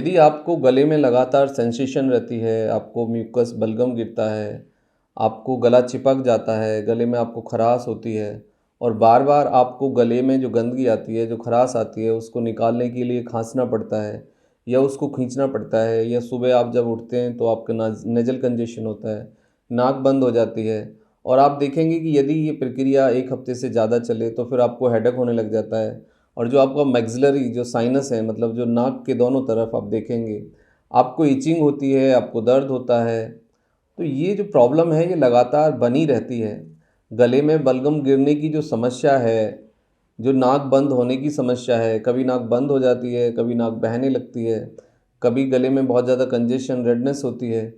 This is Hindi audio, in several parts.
यदि आपको गले में लगातार सेंसेशन रहती है, आपको म्यूकस बलगम गिरता है, आपको गला चिपक जाता है, गले में आपको खराश होती है और बार-बार आपको गले में जो गंदगी आती है, जो खराश आती है, उसको निकालने के लिए खाँसना पड़ता है या उसको खींचना पड़ता है या सुबह आप जब उठते हैं तो आपका नेज़ल कंजेशन होता है, नाक बंद हो जाती है और आप देखेंगे कि यदि ये प्रक्रिया 1 हफ्ते से ज़्यादा चले तो फिर आपको हेडेक होने लग जाता है और जो आपका मैक्सिलरी जो साइनस है, मतलब जो नाक के दोनों तरफ आप देखेंगे, आपको इचिंग होती है, आपको दर्द होता है। तो ये जो प्रॉब्लम है ये लगातार बनी रहती है। गले में बलगम गिरने की जो समस्या है, जो नाक बंद होने की समस्या है, कभी नाक बंद हो जाती है, कभी नाक बहने लगती है, कभी गले में बहुत ज़्यादा कंजेशन, रेडनेस होती है।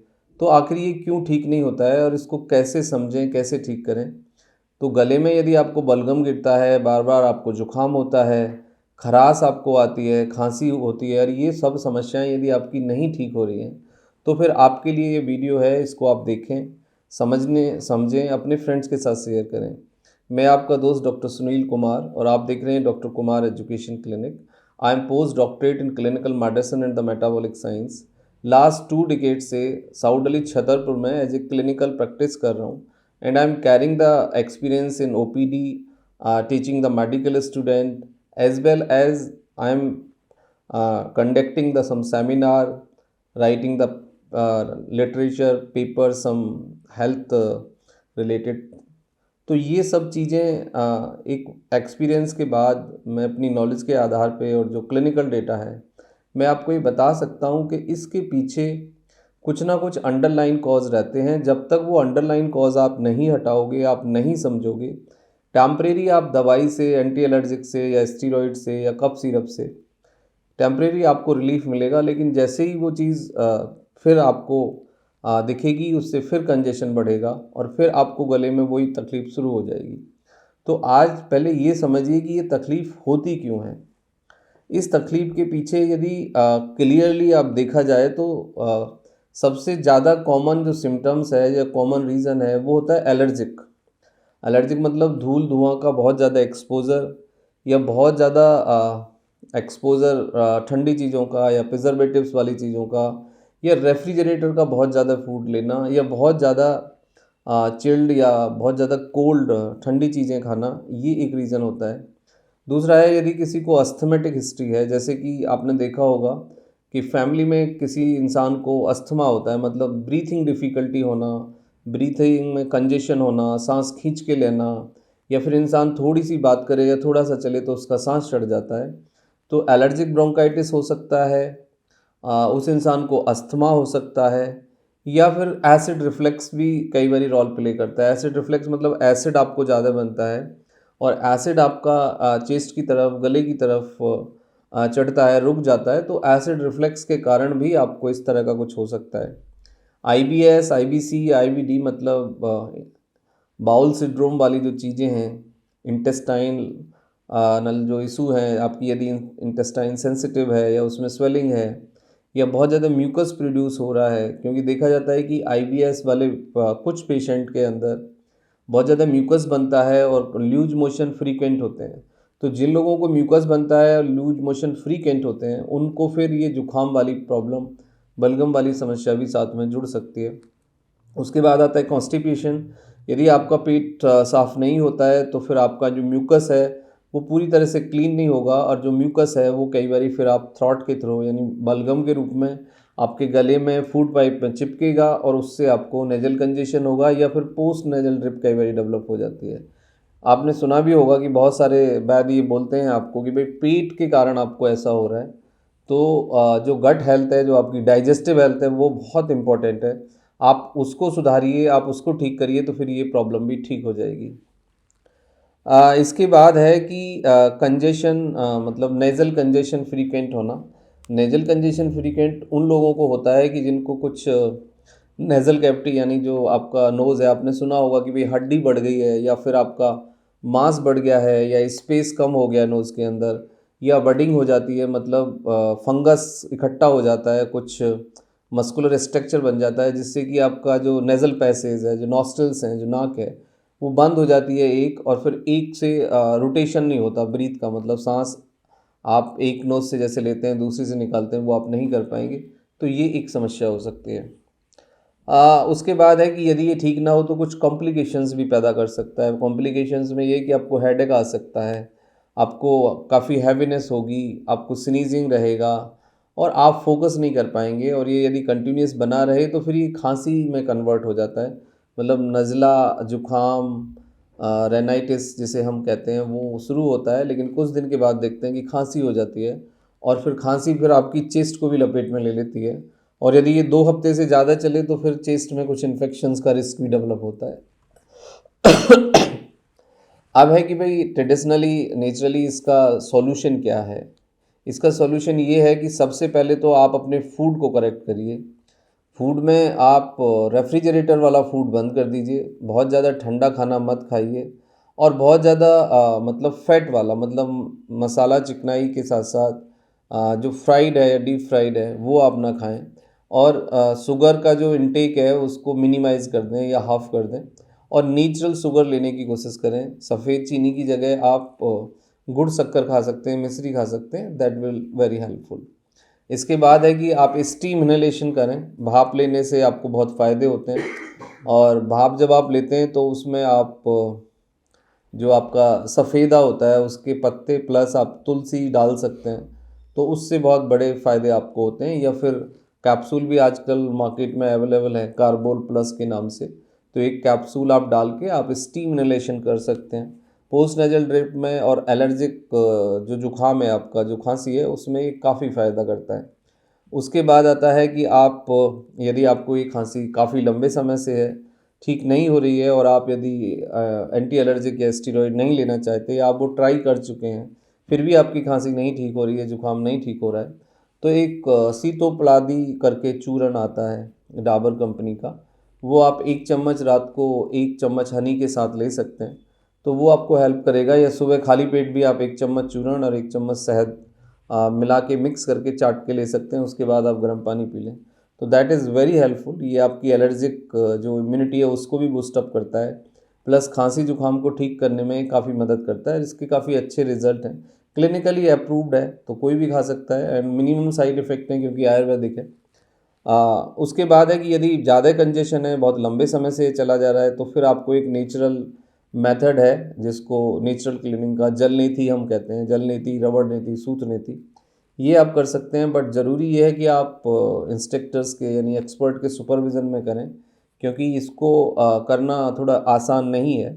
तो आखिर ये क्यों ठीक नहीं होता है और इसको कैसे समझें, कैसे ठीक करें? तो गले में यदि आपको बलगम गिरता है, बार-बार आपको जुखाम होता है, खराश आपको आती है, खाँसी होती है और ये सब समस्याएँ यदि आपकी नहीं ठीक हो रही हैं, तो फिर आपके लिए ये वीडियो है, इसको आप देखें, समझें, अपने फ्रेंड्स के साथ शेयर करें। मैं आपका दोस्त डॉक्टर सुनील कुमार और आप देख रहे हैं doctor Kumar education clinic. I am post doctorate in clinical medicine and the metabolic science. Last 2 decade से साउथ दिल्ली छतरपुर में एज ए क्लिनिकल प्रैक्टिस कर रहा हूँ and I'm carrying the experience in OPD, teaching the medical student, as well as I'm conducting the some seminar, writing the literature paper, some health related। तो ये सब चीज़ें एक एक्सपीरियंस के बाद मैं अपनी नॉलेज के आधार पे और जो क्लिनिकल डेटा है मैं आपको ये बता सकता हूँ कि इसके पीछे कुछ ना कुछ अंडरलाइन कॉज रहते हैं। जब तक वो अंडरलाइन कॉज आप नहीं हटाओगे, आप नहीं समझोगे, टेम्परेरी आप दवाई से, एंटी एलर्जिक से या स्टीरॉइड से या कफ सिरप से टेम्परेरी आपको रिलीफ मिलेगा, लेकिन जैसे ही वो चीज़ फिर आपको दिखेगी, उससे फिर कंजेशन बढ़ेगा और फिर आपको गले में वही तकलीफ़ शुरू हो जाएगी। तो आज पहले ये समझिए कि ये तकलीफ़ होती क्यों है। इस तकलीफ़ के पीछे यदि क्लियरली आप देखा जाए तो सबसे ज़्यादा कॉमन जो सिम्टम्स है या कॉमन रीज़न है वो होता है एलर्जिक। एलर्जिक मतलब धूल धुआं का बहुत ज़्यादा एक्सपोज़र या बहुत ज़्यादा एक्सपोज़र ठंडी चीज़ों का या प्रिजर्वेटिव्स वाली चीज़ों का या रेफ्रिजरेटर का बहुत ज़्यादा फूड लेना या बहुत ज़्यादा चिल्ड या बहुत ज़्यादा कोल्ड ठंडी चीज़ें खाना, ये एक रीज़न होता है। दूसरा है यदि किसी को अस्थमेटिक हिस्ट्री है, जैसे कि आपने देखा होगा कि फैमिली में किसी इंसान को अस्थमा होता है, मतलब ब्रीथिंग डिफ़िकल्टी होना, ब्रीथिंग में कंजेशन होना, सांस खींच के लेना या फिर इंसान थोड़ी सी बात करे या थोड़ा सा चले तो उसका सांस चढ़ जाता है, तो एलर्जिक ब्रोंकाइटिस हो सकता है। उस इंसान को अस्थमा हो सकता है या फिर एसिड रिफ्लेक्स भी कई बार रोल प्ले करता है। एसिड रिफ्लेक्स मतलब एसिड आपको ज़्यादा बनता है और एसिड आपका चेस्ट की तरफ, गले की तरफ चढ़ता है, रुक जाता है, तो एसिड रिफ्लेक्स के कारण भी आपको इस तरह का कुछ हो सकता है। IBS, IBC, IBD मतलब बाउल सिंड्रोम वाली जो चीज़ें हैं, इंटेस्टाइन नल जो इशू हैं आपकी, यदि इंटेस्टाइन सेंसिटिव है या उसमें स्वेलिंग है या बहुत ज़्यादा म्यूकस प्रोड्यूस हो रहा है, क्योंकि देखा जाता है कि IBS वाले कुछ पेशेंट के अंदर बहुत ज़्यादा म्यूकस बनता है और लूज मोशन फ्रीक्वेंट होते हैं। तो जिन लोगों को म्यूकस बनता है और लूज मोशन फ्रीक्वेंट होते हैं, उनको फिर ये जुखाम वाली प्रॉब्लम, बलगम वाली समस्या भी साथ में जुड़ सकती है। उसके बाद आता है कॉन्स्टिपेशन। यदि आपका पेट साफ़ नहीं होता है तो फिर आपका जो म्यूकस है वो पूरी तरह से क्लीन नहीं होगा और जो म्यूकस है वो कई बारी फिर आप थ्रॉट के थ्रू यानी बलगम के रूप में आपके गले में फूड पाइप में चिपकेगा और उससे आपको नेजल कंजेशन होगा या फिर पोस्ट नेजल ड्रिप कई बारी डेवलप हो जाती है। आपने सुना भी होगा कि बहुत सारे वैद्य ये बोलते हैं आपको कि भाई पेट के कारण आपको ऐसा हो रहा है। तो जो गट हेल्थ है, जो आपकी डाइजेस्टिव हेल्थ है, वो बहुत इम्पॉर्टेंट है। आप उसको सुधारिए, आप उसको ठीक करिए तो फिर ये प्रॉब्लम भी ठीक हो जाएगी। इसके बाद है कि कंजेशन मतलब नेज़ल कंजेशन फ्रीक्वेंट होना। नेज़ल कंजेशन फ्रीक्वेंट उन लोगों को होता है कि जिनको कुछ नेज़ल कैविटी यानी जो आपका नोज़ है, आपने सुना होगा कि भाई हड्डी बढ़ गई है या फिर आपका मांस बढ़ गया है या स्पेस कम हो गया नोज़ के अंदर या बडिंग हो जाती है, मतलब फंगस इकट्ठा हो जाता है, कुछ मस्कुलर स्ट्रक्चर बन जाता है जिससे कि आपका जो नेज़ल पैसेज है, जो नॉस्ट्रल्स हैं, जो नाक है, वो बंद हो जाती है एक, और फिर एक से रोटेशन नहीं होता ब्रीथ का, मतलब सांस आप एक नोज़ से जैसे लेते हैं दूसरी से निकालते हैं वो आप नहीं कर पाएंगे, तो ये एक समस्या हो सकती है। उसके बाद है कि यदि ये ठीक ना हो तो कुछ कॉम्प्लिकेशंस भी पैदा कर सकता है। कॉम्प्लिकेशंस में ये कि आपको हेडेक आ सकता है, आपको काफ़ी हैवीनेस होगी, आपको स्नीजिंग रहेगा और आप फोकस नहीं कर पाएंगे, और ये यदि कंटिन्यूस बना रहे तो फिर ये खांसी में कन्वर्ट हो जाता है। मतलब नज़ला, जुखाम, रेनाइटिस जिसे हम कहते हैं वो शुरू होता है, लेकिन कुछ दिन के बाद देखते हैं कि खांसी हो जाती है, और फिर खांसी फिर आपकी चेस्ट को भी लपेट में ले लेती है, और यदि ये 2 हफ्ते से ज़्यादा चले तो फिर चेस्ट में कुछ इन्फेक्शंस का रिस्क भी डेवलप होता है। अब है कि भाई ट्रेडिशनली नेचुरली इसका सॉल्यूशन क्या है? इसका सॉल्यूशन ये है कि सबसे पहले तो आप अपने फूड को करेक्ट करिए। फूड में आप रेफ्रिजरेटर वाला फूड बंद कर दीजिए, बहुत ज़्यादा ठंडा खाना मत खाइए, और बहुत ज़्यादा मतलब फैट वाला, मतलब मसाला चिकनाई के साथ साथ जो फ्राइड है या डीप फ्राइड है वो आप ना खाएं, और शुगर का जो इनटेक है उसको मिनिमाइज़ कर दें या हाफ़ कर दें, और नेचुरल शुगर लेने की कोशिश करें। सफ़ेद चीनी की जगह आप गुड़ शक्कर खा सकते हैं, मिश्री खा सकते हैं, दैट विल वेरी हेल्पफुल। इसके बाद है कि आप स्टीम इनहेलेशन करें। भाप लेने से आपको बहुत फ़ायदे होते हैं, और भाप जब आप लेते हैं तो उसमें आप जो आपका सफ़ेदा होता है उसके पत्ते प्लस आप तुलसी डाल सकते हैं, तो उससे बहुत बड़े फ़ायदे आपको होते हैं। या फिर कैप्सूल भी आजकल मार्केट में अवेलेबल है कार्बोल प्लस के नाम से, तो एक कैप्सूल आप डाल के आप स्टीम इनहेलेशन कर सकते हैं पोस्ट नेजल ड्रिप में। और एलर्जिक जो जुखाम है आपका, जो खांसी है, उसमें ये काफ़ी फ़ायदा करता है। उसके बाद आता है कि आप यदि आपको ये खांसी काफ़ी लंबे समय से है, ठीक नहीं हो रही है, और आप यदि एंटी एलर्जिक या स्टेरॉइड नहीं लेना चाहते, या आप वो ट्राई कर चुके हैं फिर भी आपकी खांसी नहीं ठीक हो रही है, जुखाम नहीं ठीक हो रहा है, तो एक सीतोपलादी करके चूर्ण आता है डाबर कंपनी का, वो आप 1 चम्मच रात को 1 चम्मच हनी के साथ ले सकते हैं, तो वो आपको हेल्प करेगा। या सुबह खाली पेट भी आप 1 चम्मच चूर्ण और 1 चम्मच शहद मिला के मिक्स करके चाट के ले सकते हैं, उसके बाद आप गर्म पानी पी लें, तो दैट इज़ वेरी हेल्पफुल। ये आपकी एलर्जिक जो इम्यूनिटी है उसको भी बूस्टअप करता है, प्लस खांसी जुखाम को ठीक करने में काफ़ी मदद करता है। इसके काफ़ी अच्छे रिजल्ट हैं, क्लिनिकली अप्रूव्ड है, तो कोई भी खा सकता है, एंड मिनिमम साइड इफ़ेक्ट हैं क्योंकि आयुर्वेदिक है। उसके बाद है कि यदि ज़्यादा कंजेशन है, बहुत लंबे समय से चला जा रहा है, तो फिर आपको एक नेचुरल मेथड है जिसको नेचुरल क्लीनिंग का जल नीति हम कहते हैं, जल नीति, रबड़ नीति, सूत्र नीति, ये आप कर सकते हैं। बट ज़रूरी ये है कि आप इंस्ट्रक्टर्स के यानी एक्सपर्ट के सुपरविज़न में करें, क्योंकि इसको करना थोड़ा आसान नहीं है।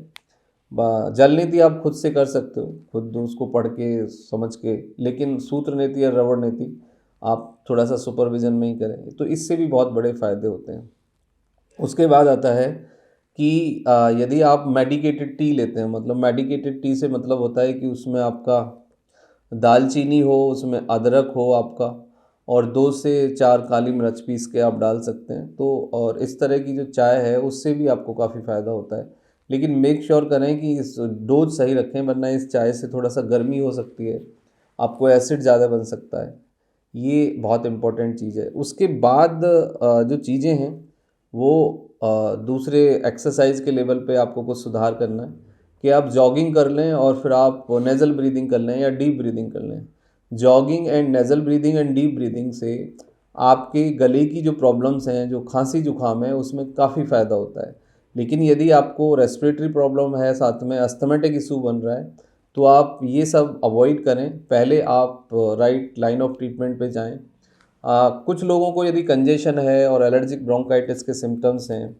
जल नीति आप खुद से कर सकते हो, खुद उसको पढ़ के समझ के, लेकिन सूत्र नीति या रबड़ नीति आप थोड़ा सा सुपरविज़न में ही करें, तो इससे भी बहुत बड़े फ़ायदे होते हैं। उसके बाद आता है कि यदि आप मेडिकेटेड टी लेते हैं, मतलब मेडिकेटेड टी से मतलब होता है कि उसमें आपका दालचीनी हो, उसमें अदरक हो आपका, और 2 से 4 काली मिर्च पीस के आप डाल सकते हैं, तो और इस तरह की जो चाय है उससे भी आपको काफ़ी फ़ायदा होता है। लेकिन मेक श्योर करें कि इस डोज सही रखें, वरना इस चाय से थोड़ा सा गर्मी हो सकती है, आपको एसिड ज़्यादा बन सकता है, ये बहुत इम्पोर्टेंट चीज़ है। उसके बाद जो चीज़ें हैं वो दूसरे एक्सरसाइज के लेवल पे आपको कुछ सुधार करना है, कि आप जॉगिंग कर लें और फिर आप नेज़ल ब्रीदिंग कर लें या डीप ब्रीदिंग कर लें। Jogging and nasal breathing and deep breathing से आपके गले की जो प्रॉब्लम्स हैं, जो खांसी जुखाम है, उसमें काफ़ी फ़ायदा होता है। लेकिन यदि आपको रेस्पिरेटरी प्रॉब्लम है, साथ में अस्थमेटिक इशू बन रहा है, तो आप ये सब अवॉइड करें, पहले आप राइट लाइन ऑफ ट्रीटमेंट पे जाएं। कुछ लोगों को यदि कंजेशन है और एलर्जिक ब्रोंकाइटिस के सिम्टम्स हैं,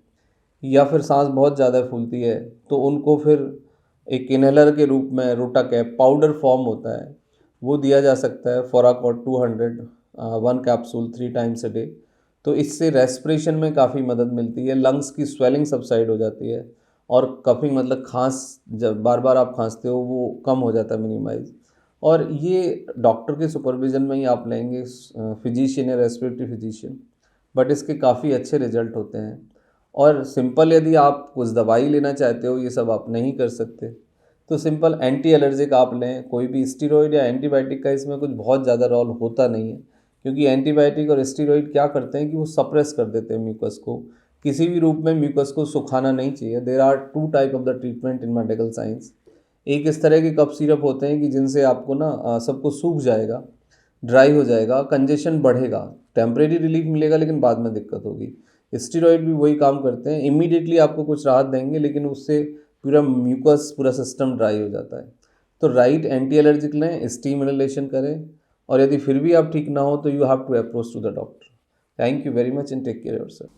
या फिर सांस बहुत ज़्यादा फूलती है, तो उनको फिर एक इनहेलर के रूप में रोटाकैप पाउडर फॉर्म होता है, वो दिया जा सकता है, फोराकॉट 200 1 कैप्सूल 3 टाइम्स अ डे। तो इससे रेस्पिरेशन में काफ़ी मदद मिलती है, लंग्स की स्वेलिंग सबसाइड हो जाती है, और कफिंग मतलब खांस जब बार बार आप खांसते हो वो कम हो जाता है, मिनिमाइज। और ये डॉक्टर के सुपरविज़न में ही आप लेंगे, फिजिशियन या रेस्पिरेटरी फिजिशियन, बट इसके काफ़ी अच्छे रिजल्ट होते हैं। और सिंपल यदि आप कुछ दवाई लेना चाहते हो, ये सब आप नहीं कर सकते, तो सिंपल एंटी एलर्जिक आप लें, कोई भी स्टीरॉयड या एंटीबायोटिक का इसमें कुछ बहुत ज़्यादा रोल होता नहीं है, क्योंकि एंटीबायोटिक और स्टीरॉयड क्या करते हैं कि वो सप्रेस कर देते हैं म्यूकस को, किसी भी रूप में म्यूकस को सुखाना नहीं चाहिए। There are 2 type of the treatment in medical science, एक इस तरह के कफ सिरप होते हैं कि जिनसे आपको ना सब कुछ सूख जाएगा, ड्राई हो जाएगा, कंजेशन बढ़ेगा, टेम्परेरी रिलीफ मिलेगा लेकिन बाद में दिक्कत होगी। स्टेरॉइड भी वही काम करते हैं, इमीडिएटली आपको कुछ राहत देंगे लेकिन उससे पूरा म्यूकस, पूरा सिस्टम ड्राई हो जाता है। तो राइट एंटी एलर्जिक लें, स्टीम इनहेलेशन करें, और यदि फिर भी आप ठीक ना हो तो you have to approach to the doctor. Thank you very much and take care yourself.